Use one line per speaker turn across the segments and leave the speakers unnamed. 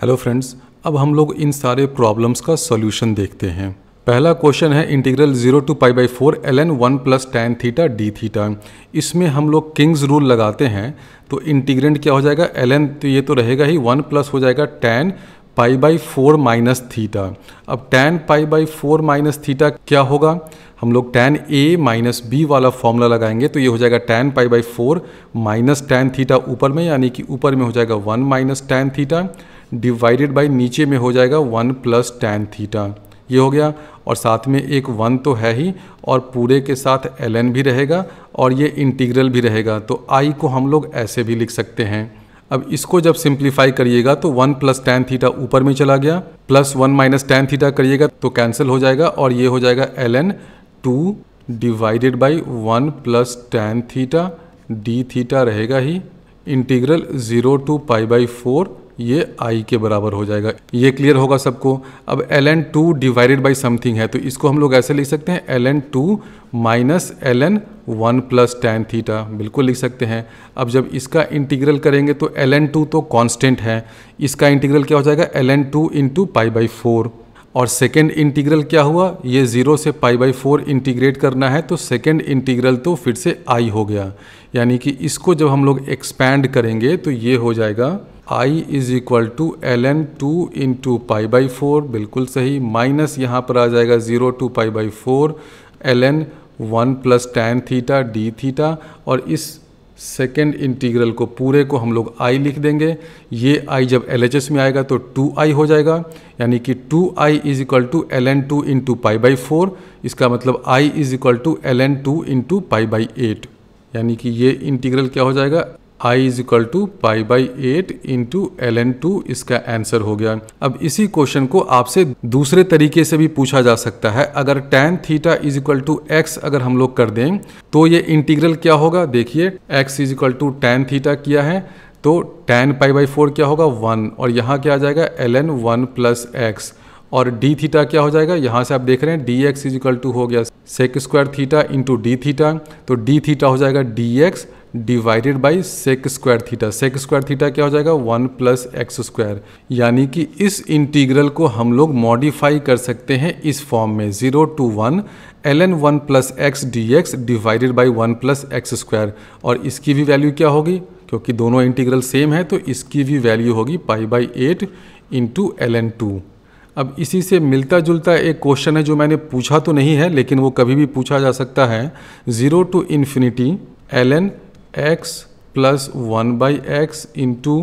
Hello friends, अब हम लोग इन सारे प्रॉब्लम्स का सॉल्यूशन देखते हैं। पहला क्वेश्चन है integral 0 to π/4 ln 1 plus tan theta D theta. इसमें हम लोग किंग्स रूल लगाते हैं तो इंटीग्रेंड क्या हो जाएगा ln, तो ये तो रहेगा ही 1 प्लस हो जाएगा tan π/4 माइनस थीटा। अब tan π/4 माइनस थीटा क्या होगा, हम लोग tan a माइनस बी वाला फॉर्मूला लगाएंगे तो ये हो जाएगा tan π/4 माइनस tan थीटा ऊपर में, यानी कि ऊपर में हो जाएगा 1 minus tan theta divided by नीचे में हो जाएगा 1 प्लस tan थीटा। ये हो गया, और साथ में एक 1 तो है ही और पूरे के साथ ln भी रहेगा और ये इंटीग्रल भी रहेगा, तो i को हम लोग ऐसे भी लिख सकते हैं। अब इसको जब सिंप्लीफाई करिएगा तो 1 प्लस tan थीटा ऊपर में चला गया, प्लस 1 माइनस tan थीटा करिएगा तो कैंसिल हो जाएगा और ये हो जाएगा ln 2 divided by 1 plus tan theta D theta रहेगा ही। इंटीग्रल 0 to π/4 ये i के बराबर हो जाएगा। ये क्लियर होगा सबको। अब ln 2 डिवाइडेड बाई समथिंग है तो इसको हम लोग ऐसे लिख सकते हैं ln 2 minus ln 1 plus tan theta, बिल्कुल लिख सकते हैं। अब जब इसका इंटीग्रल करेंगे तो ln 2 तो कांस्टेंट है, इसका इंटीग्रल क्या हो जाएगा ln 2 इंटू π/4। और सेकेंड इंटीग्रल क्या हुआ, ये 0 से π/4 इंटीग्रेट करना है तो सेकेंड इंटीग्रल तो फिर से i हो गया, यानी कि इसको जब हम लोग एक्सपैंड करेंगे तो ये हो जाएगा i is equal to ln 2 into π/4, बिल्कुल सही, माइनस यहाँ पर आ जाएगा 0 to π/4 ln 1 plus tan theta D theta, और इस सेकेंड इंटीग्रल को पूरे को हम लोग i लिख देंगे। ये i जब LHS में आएगा तो 2i हो जाएगा, यानी कि 2i is equal to ln 2 into π/4। इसका मतलब i is equal to ln 2 into π/8, यानी कि ये इंटीग्रल क्या हो जाएगा i is equal to π/8 into ln 2, इसका आंसर हो गया। अब इसी क्वेश्चन को आपसे दूसरे तरीके से भी पूछा जा सकता है। अगर tan theta is equal to x अगर हम लोग कर दें तो ये इंटीग्रल क्या होगा, देखिए x is equal to tan theta किया है तो tan π/4 क्या होगा 1, और यहाँ क्या आ जाएगा ln 1 प्लस x, और डी थीटा क्या हो जाएगा, यहाँ से आप देख रहे हैं dx इज इक्वल टू हो गया sec square theta into d theta, तो डी थीटा हो जाएगा dx divided by sec square theta. Sec square theta क्या हो जाएगा 1 प्लस एक्स स्क्वायर, यानी कि इस इंटीग्रल को हम लोग मॉडिफाई कर सकते हैं इस फॉर्म में 0 to 1 ln 1 plus x D x divided by 1 plus x square, और इसकी भी वैल्यू क्या होगी, क्योंकि दोनों इंटीग्रल सेम है तो इसकी भी वैल्यू होगी π/8 इंटू ln 2। अब इसी से मिलता जुलता एक क्वेश्चन है जो मैंने पूछा तो नहीं है लेकिन वो कभी भी पूछा जा सकता है, 0 to infinity ln x plus 1/x into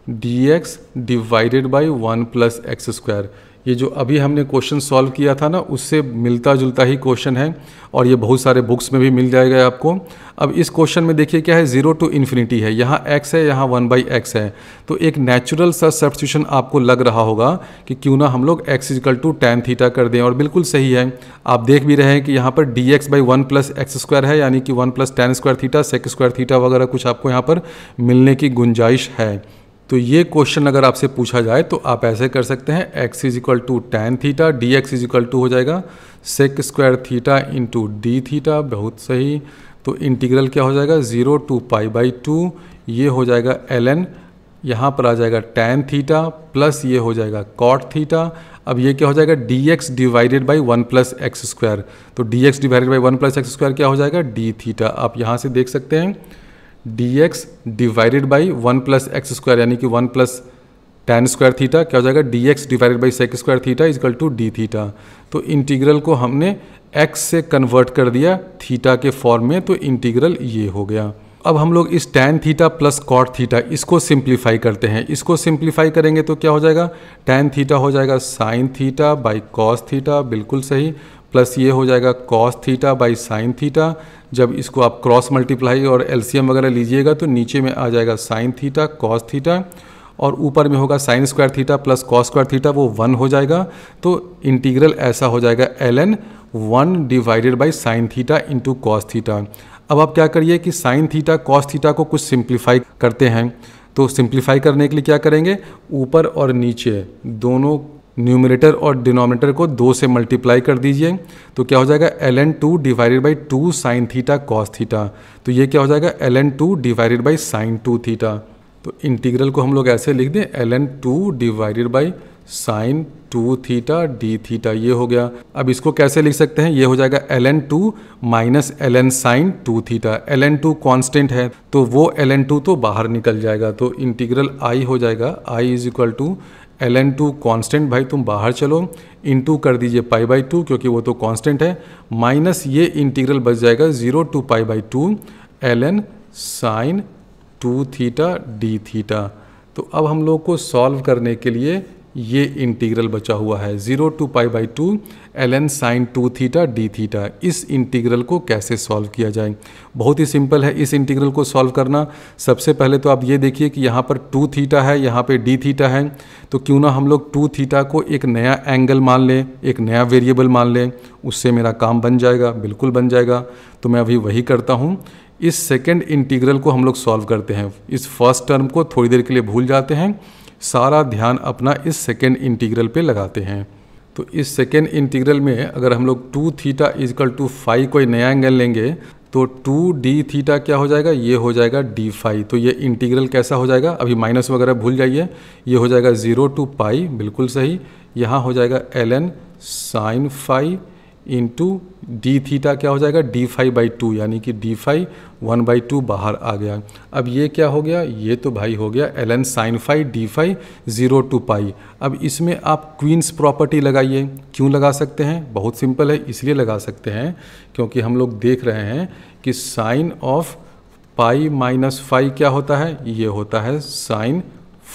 D x divided by 1 plus x square. ये जो अभी हमने क्वेश्चन सॉल्व किया था ना, उससे मिलता जुलता ही क्वेश्चन है और ये बहुत सारे बुक्स में भी मिल जाएगा आपको। अब इस क्वेश्चन में देखिए क्या है, 0 to इन्फिनिटी है, यहाँ x है, यहाँ 1/x है, तो एक नेचुरल सा सब्स्टिट्यूशन आपको लग रहा होगा कि क्यों ना हम लोग x equal to tan theta कर दें, और बिल्कुल सही है। आप देख भी रहे हैं कि यहाँ पर dx by 1 plus x square है, यानी कि 1 plus tan square theta sec square theta वगैरह कुछ आपको यहाँ पर मिलने की गुंजाइश है। तो ये क्वेश्चन अगर आपसे पूछा जाए तो आप ऐसे कर सकते हैं, x is equal to tan theta d x is equal to हो जाएगा sec square theta into d theta, बहुत सही। तो इंटीग्रल क्या हो जाएगा 0 to π/2, ये हो जाएगा ln, यहाँ पर आ जाएगा tan थीटा प्लस ये हो जाएगा cot थीटा। अब ये क्या हो जाएगा dx divided by 1 plus x square, तो dx divided by 1 plus x square क्या हो जाएगा d थीटा। आप यहाँ से देख सकते हैं dx divided by 1 plus x square, यानी कि 1 प्लस tan स्क्वायर थीटा क्या हो जाएगा dx divided by sec square theta equal to d theta. तो इंटीग्रल को हमने x से कन्वर्ट कर दिया थीटा के फॉर्म में, तो इंटीग्रल ये हो गया। अब हम लोग इस tan theta plus cot theta इसको सिंप्लीफाई करते हैं। इसको सिंप्लीफाई करेंगे तो क्या हो जाएगा, tan थीटा हो जाएगा sine theta by cos theta, बिल्कुल सही, प्लस ये हो जाएगा cos theta by sine theta. जब इसको आप क्रॉस मल्टीप्लाई और एलसीएम वगैरह लीजिएगा तो नीचे में आ जाएगा साइन थीटा कॉस थीटा, और ऊपर में होगा sine square theta plus cos square theta, वो 1 हो जाएगा। तो इंटीग्रल ऐसा हो जाएगा ln 1 divided by sine theta into cos theta. अब आप क्या करिए कि साइन थीटा कॉस थीटा को कुछ सिंप्लीफाई करते हैं, तो सिंप्लीफाई करने के लिए क्या करेंगे, ऊपर और नीचे दोनों न्यूमरेटर और डिनोमिनेटर को 2 से मल्टीप्लाई कर दीजिए, तो क्या हो जाएगा ln 2 divided by 2 sine theta cos theta. तो ये क्या हो जाएगा ln 2 divided by sine 2 theta. तो इंटीग्रल को हम लोग ऐसे लिख दें ln2 divided by sine 2 theta D theta, ये हो गया। अब इसको कैसे लिख सकते हैं, ये हो जाएगा ln2 minus ln sine 2 theta. ln2 constant है तो वो ln2 तो बाहर निकल जाएगा, तो इंटीग्रल i हो जाएगा i is equal to ln2 constant, भाई तुम बाहर चलो, इनटू कर दीजिए π/2 क्योंकि वो तो कांस्टेंट है, माइनस ये इंटीग्रल बच जाएगा 0 to π/2 ln sine 2 theta D theta. तो अब हम लोग को सॉल्व करने के लिए ये इंटीग्रल बचा हुआ है 0 to π/2 ln sine 2 theta D theta. इस इंटीग्रल को कैसे सॉल्व किया जाए, बहुत ही सिंपल है इस इंटीग्रल को सॉल्व करना। सबसे पहले तो आप ये देखिए कि यहाँ पर 2 थीटा है, यहाँ पे डी थीटा है, तो क्यों ना हम लोग 2 थीटा को एक नया एंगल मान लें, एक नया वेरिएबल मान लें, उससे मेरा काम बन जाएगा, बिल्कुल बन जाएगा। तो मैं अभी वही करता हूँ। इस सेकेंड इंटीग्रल को हम लोग सॉल्व करते हैं। इस फर्स्ट टर्म को थोड़ी देर के लिए भूल जाते हैं, सारा ध्यान अपना इस सेकेंड इंटीग्रल पे लगाते हैं। तो इस सेकेंड इंटीग्रल में अगर हम लोग 2 थीटा इजकल टू फाई कोई नया एंगल लेंगे तो 2 डी थीटा क्या हो जाएगा, ये हो जाएगा डी फाई। तो ये इंटीग्रल कैसा हो जाएगा, अभी माइनस वगैरह भूल जाइए, ये हो जाएगा 0 टू पाई, बिल्कुल सही। यहाँ हो जाएगा ln sine phi into d theta क्या हो जाएगा डी फाई बाई 2, यानी कि डी फाई 1/2 बाहर आ गया। अब ये क्या हो गया, ये तो भाई हो गया ln sine phi D phi 0 to pi. अब इसमें आप क्वींस प्रॉपर्टी लगाइए। क्यों लगा सकते हैं, बहुत सिंपल है, इसलिए लगा सकते हैं क्योंकि हम लोग देख रहे हैं कि sine of pi minus phi क्या होता है, ये होता है साइन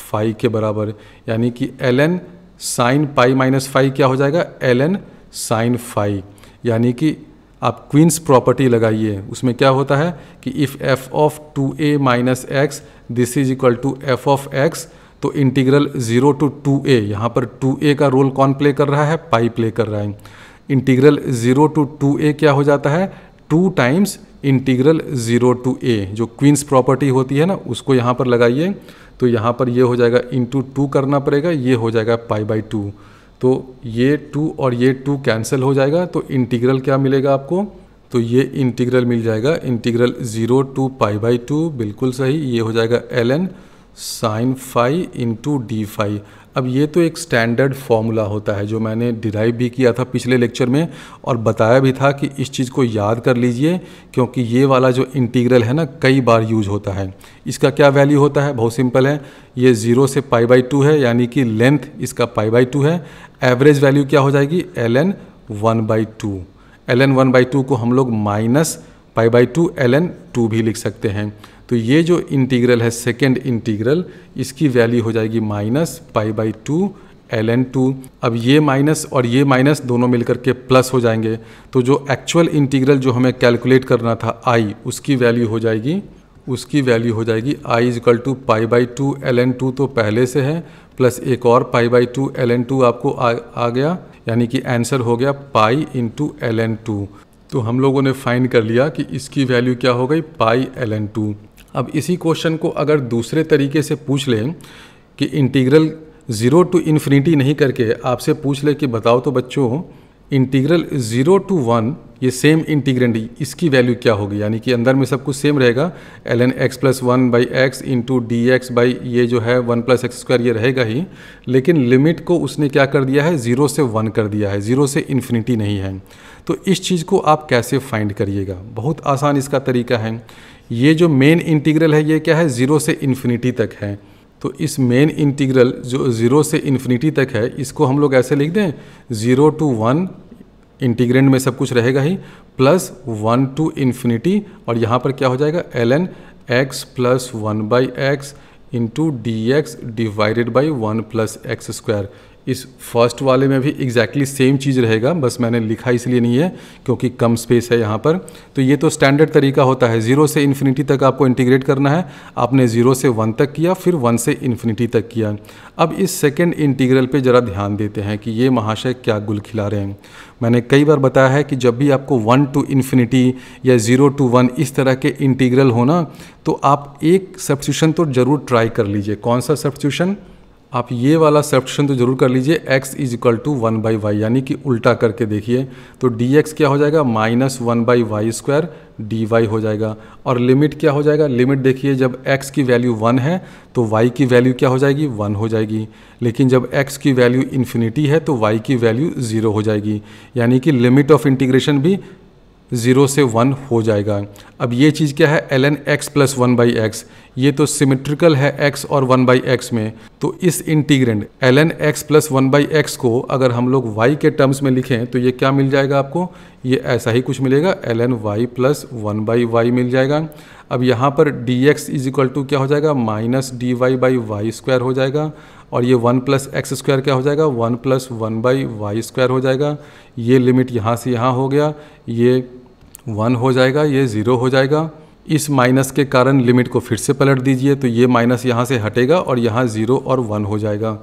फाई के बराबर, यानी कि ln sine pi minus phi क्या हो जाएगा ln साइन फाई। यानी कि आप क्वींस प्रॉपर्टी लगाइए, उसमें क्या होता है कि if f of 2a minus x this is equal to f of x, तो इंटीग्रल 0 टू 2a, यहाँ पर 2a का रोल कौन प्ले कर रहा है, पाई प्ले कर रहा है। इंटीग्रल 0 टू 2a क्या हो जाता है, 2 टाइम्स इंटीग्रल 0 टू a। जो क्वींस प्रॉपर्टी होती है ना, उसको यहाँ पर लगाइए, तो यहाँ पर ये हो जाएगा इंटू 2 करना पड़ेगा, ये हो जाएगा π/2। तो ये 2 और ये 2 कैंसिल हो जाएगा, तो इंटीग्रल क्या मिलेगा आपको, तो ये इंटीग्रल मिल जाएगा इंटीग्रल 0 टू π/2, बिल्कुल सही, ये हो जाएगा ln sine phi into d phi. अब ये तो एक स्टैंडर्ड फॉर्मूला होता है जो मैंने डिराइव भी किया था पिछले लेक्चर में, और बताया भी था कि इस चीज़ को याद कर लीजिए क्योंकि ये वाला जो इंटीग्रल है ना कई बार यूज होता है। इसका क्या वैल्यू होता है, बहुत सिंपल है, ये 0 से π/2 है, यानी कि लेंथ इसका π/2 है। एवरेज वैल्यू क्या हो जाएगी ln 1/2। ln 1/2 को हम लोग माइनस π/2 ln 2 भी लिख सकते हैं। तो ये जो इंटीग्रल है सेकेंड इंटीग्रल, इसकी वैल्यू हो जाएगी माइनस π/2 ln 2। अब ये माइनस और ये माइनस दोनों मिलकर के प्लस हो जाएंगे, तो जो एक्चुअल इंटीग्रल जो हमें कैलकुलेट करना था i, उसकी वैल्यू हो जाएगी i is equal to π/2 ln 2 तो पहले से है, प्लस एक और π/2 ln 2 आपको आ गया, यानी कि आंसर हो गया पाई इंटू ln 2। तो हम लोगों ने फाइंड कर लिया कि इसकी वैल्यू क्या हो गई, पाई ln 2। अब इसी क्वेश्चन को अगर दूसरे तरीके से पूछ लें कि इंटीग्रल 0 टू इन्फिनिटी नहीं करके आपसे पूछ ले कि बताओ तो बच्चों इंटीग्रल 0 टू 1, ये सेम इंटीग्रेंड, इसकी वैल्यू क्या होगी, यानी कि अंदर में सब कुछ सेम रहेगा, ln x plus 1 by x into D x by ये जो है 1 प्लस एक्स स्क्वायर, ये रहेगा ही, लेकिन लिमिट को उसने क्या कर दिया है, 0 से 1 कर दिया है, 0 से इन्फिनिटी नहीं है। तो इस चीज़ को आप कैसे फाइंड करिएगा, बहुत आसान इसका तरीका है। ये जो मेन इंटीग्रल है ये क्या है, 0 से इन्फिनिटी तक है। तो इस मेन इंटीग्रल जो 0 से इन्फिनिटी तक है, इसको हम लोग ऐसे लिख दें 0 टू 1, इंटीग्रेंड में सब कुछ रहेगा ही, प्लस 1 टू इन्फिनिटी, और यहाँ पर क्या हो जाएगा ln x plus 1 by x into D x divided by 1 plus x square. इस फर्स्ट वाले में भी एग्जैक्टली सेम चीज़ रहेगा, बस मैंने लिखा इसलिए नहीं है क्योंकि कम स्पेस है यहाँ पर। तो ये तो स्टैंडर्ड तरीका होता है, 0 से इन्फिनिटी तक आपको इंटीग्रेट करना है, आपने 0 से 1 तक किया, फिर 1 से इन्फिनिटी तक किया। अब इस सेकेंड इंटीग्रल पे ज़रा ध्यान देते हैं कि ये महाशय क्या गुल खिला रहे हैं। मैंने कई बार बताया है कि जब भी आपको 1 टू इन्फिनिटी या 0 टू 1 इस तरह के इंटीग्रल हो ना, तो आप एक सब्स्टिट्यूशन तो ज़रूर ट्राई कर लीजिए। कौन सा सब्स्टिट्यूशन, आप ये वाला सब्स्टिट्यूशन तो जरूर कर लीजिए, x is equal to 1/y, यानी कि उल्टा करके देखिए तो dx क्या हो जाएगा, -1/y² dy हो जाएगा। और लिमिट क्या हो जाएगा, लिमिट देखिए जब x की वैल्यू 1 है तो y की वैल्यू क्या हो जाएगी, 1 हो जाएगी। लेकिन जब x की वैल्यू इन्फिनिटी है तो y की वैल्यू 0 हो जाएगी, यानी कि लिमिट ऑफ इंटीग्रेशन भी 0 से 1 हो जाएगा। अब ये चीज़ क्या है, ln x प्लस 1/x, ये तो सिमेट्रिकल है x और 1/x में। तो इस integrand ln x plus 1/x को अगर हम लोग y के टर्म्स में लिखें तो ये क्या मिल जाएगा आपको, ये ऐसा ही कुछ मिलेगा, ln y प्लस 1/y मिल जाएगा। अब यहाँ पर dx इज इक्वल टू क्या हो जाएगा, -dy/y² हो जाएगा। और ये 1 प्लस x² क्या हो जाएगा, 1 प्लस 1/y² हो जाएगा। ये लिमिट यहाँ से यहाँ हो गया, ये 1 हो जाएगा, ये 0 हो जाएगा। इस माइनस के कारण लिमिट को फिर से पलट दीजिए तो ये माइनस यहाँ से हटेगा और यहाँ 0 और 1 हो जाएगा।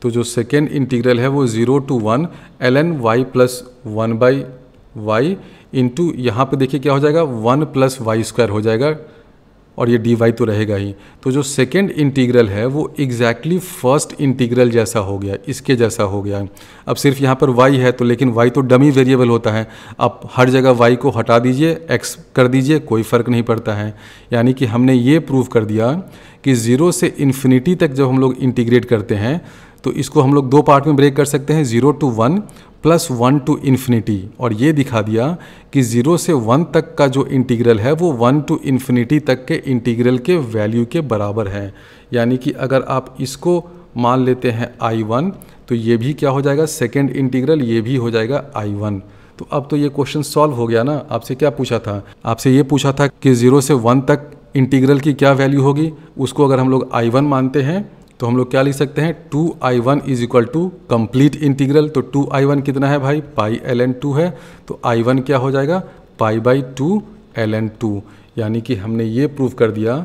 तो जो सेकेंड इंटीग्रल है वो 0 to 1 ln y plus 1/y into यहाँ पर देखिए क्या हो जाएगा, 1 प्लस y² हो जाएगा और ये dy तो रहेगा ही। तो जो सेकेंड इंटीग्रल है वो एग्जैक्टली फर्स्ट इंटीग्रल जैसा हो गया, इसके जैसा हो गया। अब सिर्फ यहाँ पर y है तो, लेकिन y तो डमी वेरिएबल होता है, आप हर जगह y को हटा दीजिए, x कर दीजिए, कोई फ़र्क नहीं पड़ता है। यानी कि हमने ये प्रूव कर दिया कि 0 से इन्फिनिटी तक जब हम लोग इंटीग्रेट करते हैं तो इसको हम लोग 2 पार्ट में ब्रेक कर सकते हैं, 0 to 1 प्लस 1 to इन्फिनिटी। और ये दिखा दिया कि 0 से 1 तक का जो इंटीग्रल है वो 1 to इन्फिनिटी तक के इंटीग्रल के वैल्यू के बराबर है। यानी कि अगर आप इसको मान लेते हैं I1 तो ये भी क्या हो जाएगा, सेकेंड इंटीग्रल ये भी हो जाएगा I1। तो अब तो ये क्वेश्चन सॉल्व हो गया ना। आपसे क्या पूछा था, आपसे ये पूछा था कि 0 से 1 तक इंटीग्रल की क्या वैल्यू होगी, उसको अगर हम लोग I1 मानते हैं तो हम लोग क्या लिख सकते हैं, 2I1 is equal to complete integral. तो 2I1 कितना है भाई, पाई ln 2 है, तो I1 क्या हो जाएगा, π/2 ln 2। यानी कि हमने ये प्रूव कर दिया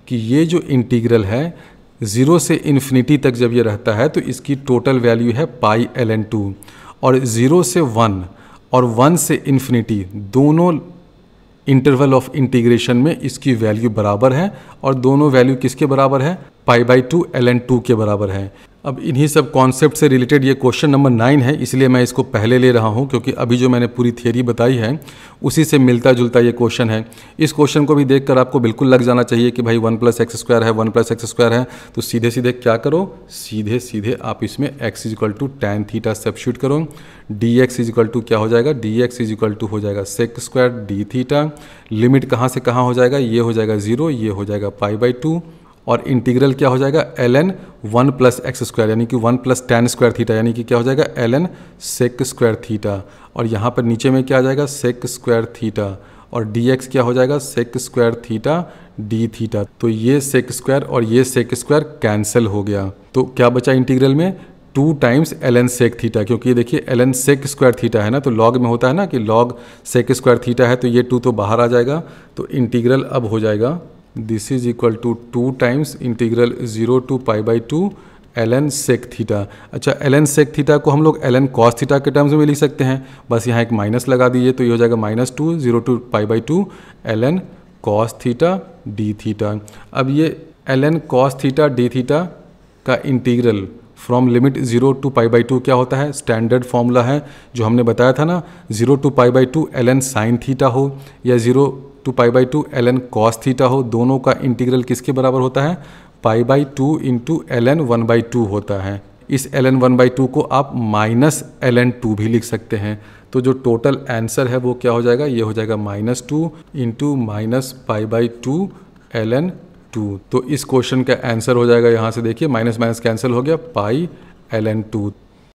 कि ये जो इंटीग्रल है 0 से इन्फिनिटी तक जब ये रहता है तो इसकी टोटल वैल्यू है पाई ln 2, और 0 से 1 और 1 से इन्फिनिटी दोनों इंटरवल ऑफ इंटीग्रेशन में इसकी वैल्यू बराबर है, और दोनों वैल्यू किसके बराबर है, π/2 ln 2 के बराबर है। अब इन्हीं सब कॉन्सेप्ट से रिलेटेड ये क्वेश्चन नंबर 9 है, इसलिए मैं इसको पहले ले रहा हूँ क्योंकि अभी जो मैंने पूरी थियरी बताई है उसी से मिलता जुलता ये क्वेश्चन है। इस क्वेश्चन को भी देखकर आपको बिल्कुल लग जाना चाहिए कि भाई 1 + x² है, 1 + x² है, तो सीधे सीधे क्या करो, सीधे सीधे आप इसमें x = tan θ सब्स्टिट्यूट करो। dx = क्या हो जाएगा, dx = हो जाएगा sec² d θ। लिमिट कहाँ से कहाँ हो जाएगा, ये हो जाएगा 0, ये हो जाएगा π/2, और इंटीग्रल क्या हो जाएगा ln 1 + x², यानी कि 1 + tan² θ, यानी कि क्या हो जाएगा ln sec² θ। और यहाँ पर नीचे में क्या आ जाएगा, sec² θ, और dx क्या हो जाएगा, sec² θ d θ। तो ये sec² और ये sec² कैंसिल हो गया, तो क्या बचा इंटीग्रल में, 2 टाइम्स ln sec θ, क्योंकि ये देखिए ln sec² θ है ना, तो log में होता है ना कि log sec² θ है, तो ये 2 तो बाहर आ जाएगा। तो इंटीग्रल अब हो जाएगा this is equal to 2 times integral 0 to π/2 ln sec θ। अच्छा, ln sec θ को हम लोग ln cos θ के टर्म्स में लिख सकते हैं, बस यहाँ एक माइनस लगा दीजिए तो ये हो जाएगा -2 0 to π/2 ln cos θ d θ। अब ये ln cos θ d θ का इंटीग्रल फ्रॉम लिमिट 0 to π/2 क्या होता है, स्टैंडर्ड फॉर्मूला है जो हमने बताया था ना, 0 to π/2 ln sin θ हो या 0 to π/2 ln cos θ हो, दोनों का इंटीग्रल किसके बराबर होता है, π/2 इंटू ln 1/2 होता है। इस ln 1/2 को आप -ln 2 भी लिख सकते हैं। तो जो टोटल आंसर है वो क्या हो जाएगा, ये हो जाएगा -2 इंटू -π/2 ln 2। तो इस क्वेश्चन का आंसर हो जाएगा, यहाँ से देखिए माइनस माइनस कैंसिल हो गया, पाई ln 2।